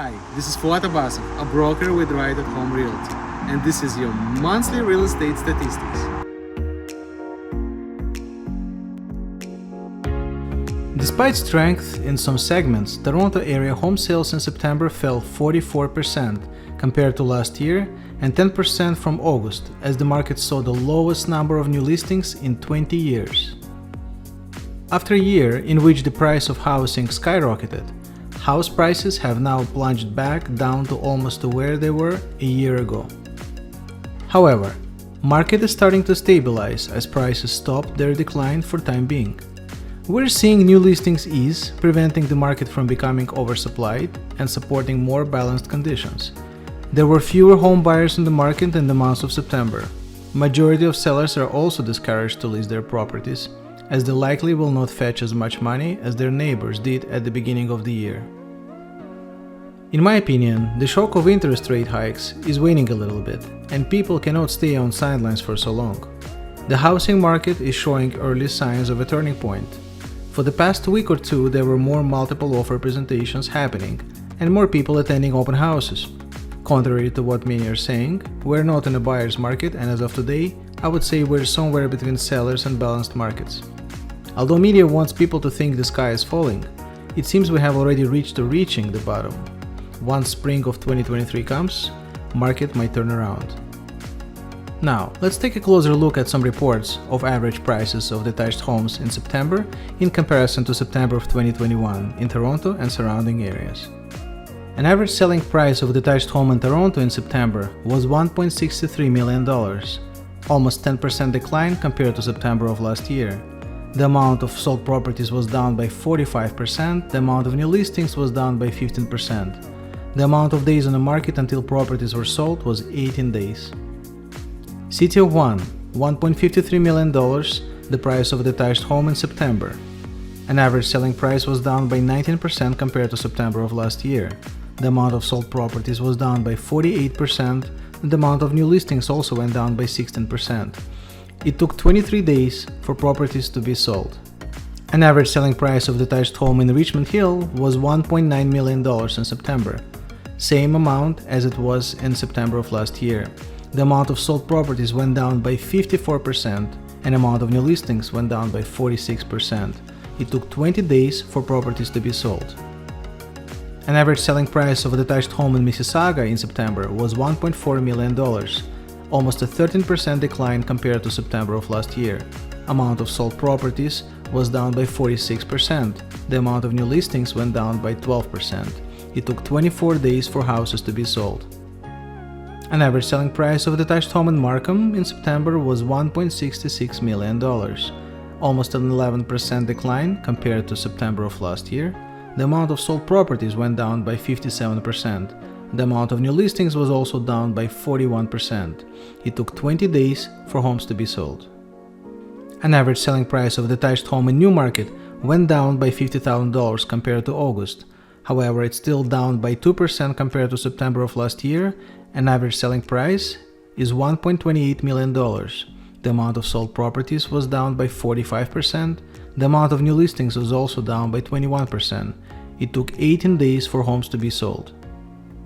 Hi, this is Fuad Abasov, a broker with Right at Home Realty, and this is your monthly real estate statistics. Despite strength in some segments, Toronto area home sales in September fell 44% compared to last year and 10% from August, as the market saw the lowest number of new listings in 20 years. After a year in which the price of housing skyrocketed, house prices have now plunged back down to almost to where they were a year ago. However, market is starting to stabilize as prices stopped their decline for time being. We're seeing new listings ease, preventing the market from becoming oversupplied and supporting more balanced conditions. There were fewer home buyers in the market in the month of September. Majority of sellers are also discouraged to list their properties, as they likely will not fetch as much money as their neighbors did at the beginning of the year. In my opinion, the shock of interest rate hikes is waning a little bit, and people cannot stay on sidelines for so long. The housing market is showing early signs of a turning point. For the past week or two, there were more multiple offer presentations happening, and more people attending open houses. Contrary to what many are saying, we're not in a buyer's market, and as of today, I would say we're somewhere between sellers and balanced markets. Although media wants people to think the sky is falling, it seems we have already reached or reaching the bottom. Once spring of 2023 comes, market might turn around. Now, let's take a closer look at some reports of average prices of detached homes in September in comparison to September of 2021 in Toronto and surrounding areas. An average selling price of a detached home in Toronto in September was $1.63 million, almost 10% decline compared to September of last year. The amount of sold properties was down by 45%, the amount of new listings was down by 15%. The amount of days on the market until properties were sold was 18 days. City of Vaughan, $1.53 million, the price of a detached home in September. An average selling price was down by 19% compared to September of last year. The amount of sold properties was down by 48%, and the amount of new listings also went down by 16%. It took 23 days for properties to be sold. An average selling price of a detached home in Richmond Hill was $1.9 million in September, same amount as it was in September of last year. The amount of sold properties went down by 54%, and the amount of new listings went down by 46%. It took 20 days for properties to be sold. An average selling price of a detached home in Mississauga in September was $1.4 million, almost a 13% decline compared to September of last year. Amount of sold properties was down by 46%. The amount of new listings went down by 12%. It took 24 days for houses to be sold. An average selling price of a detached home in Markham in September was $1.66 million, almost an 11% decline compared to September of last year. The amount of sold properties went down by 57%. The amount of new listings was also down by 41%. It took 20 days for homes to be sold. An average selling price of a detached home in Newmarket went down by $50,000 compared to August. However, it's still down by 2% compared to September of last year. An average selling price is $1.28 million. The amount of sold properties was down by 45%. The amount of new listings was also down by 21%. It took 18 days for homes to be sold.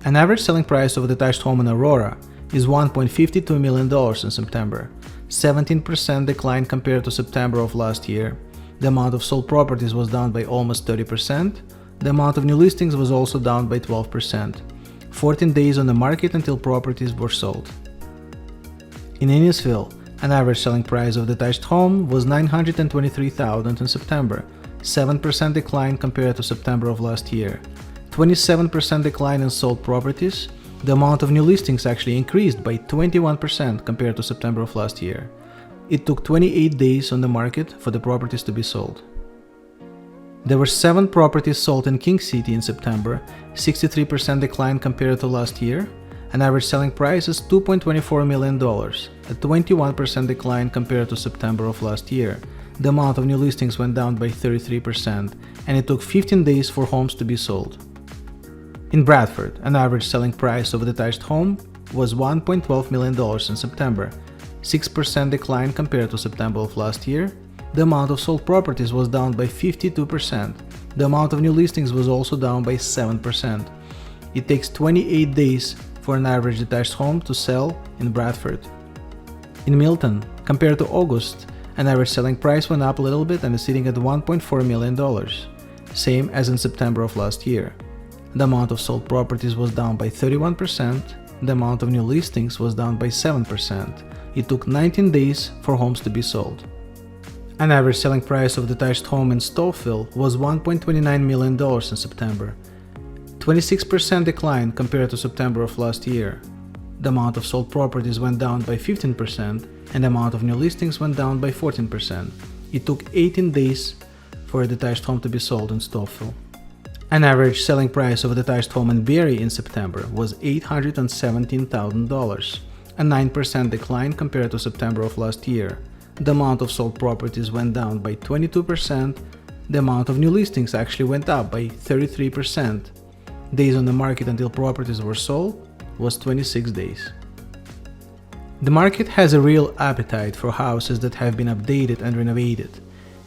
An average selling price of a detached home in Aurora is $1.52 million in September, 17% decline compared to September of last year. The amount of sold properties was down by almost 30%. The amount of new listings was also down by 12%. 14 days on the market until properties were sold. In Innisfil, an average selling price of a detached home was $923,000 in September, 7% decline compared to September of last year. 27% decline in sold properties. The amount of new listings actually increased by 21% compared to September of last year. It took 28 days on the market for the properties to be sold. There were 7 properties sold in King City in September, 63% decline compared to last year. An average selling price is $2.24 million, a 21% decline compared to September of last year. The amount of new listings went down by 33%, and it took 15 days for homes to be sold. In Bradford, an average selling price of a detached home was $1.12 million in September, 6% decline compared to September of last year. The amount of sold properties was down by 52%. The amount of new listings was also down by 7%. It takes 28 days for an average detached home to sell in Bradford. In Milton, compared to August, an average selling price went up a little bit and is sitting at $1.4 million, same as in September of last year. The amount of sold properties was down by 31%, the amount of new listings was down by 7%. It took 19 days for homes to be sold. An average selling price of a detached home in Stoufville was $1.29 million in September, 26% decline compared to September of last year. The amount of sold properties went down by 15% and the amount of new listings went down by 14%. It took 18 days for a detached home to be sold in Stoufville. An average selling price of a detached home in Barrie in September was $817,000, a 9% decline compared to September of last year. The amount of sold properties went down by 22%, the amount of new listings actually went up by 33%. Days on the market until properties were sold was 26 days. The market has a real appetite for houses that have been updated and renovated.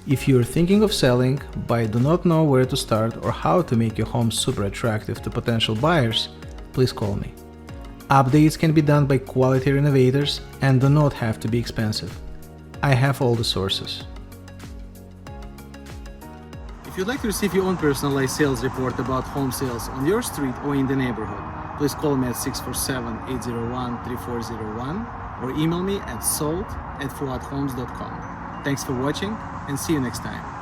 If you're thinking of selling but do not know where to start or how to make your home super attractive to potential buyers, please call me. Updates can be done by quality renovators and do not have to be expensive. I have all the sources. If you'd like to receive your own personalized sales report about home sales on your street or in the neighborhood, please call me at 647-801-3401 or email me at sold@fuadhomes.com. Thanks for watching and see you next time.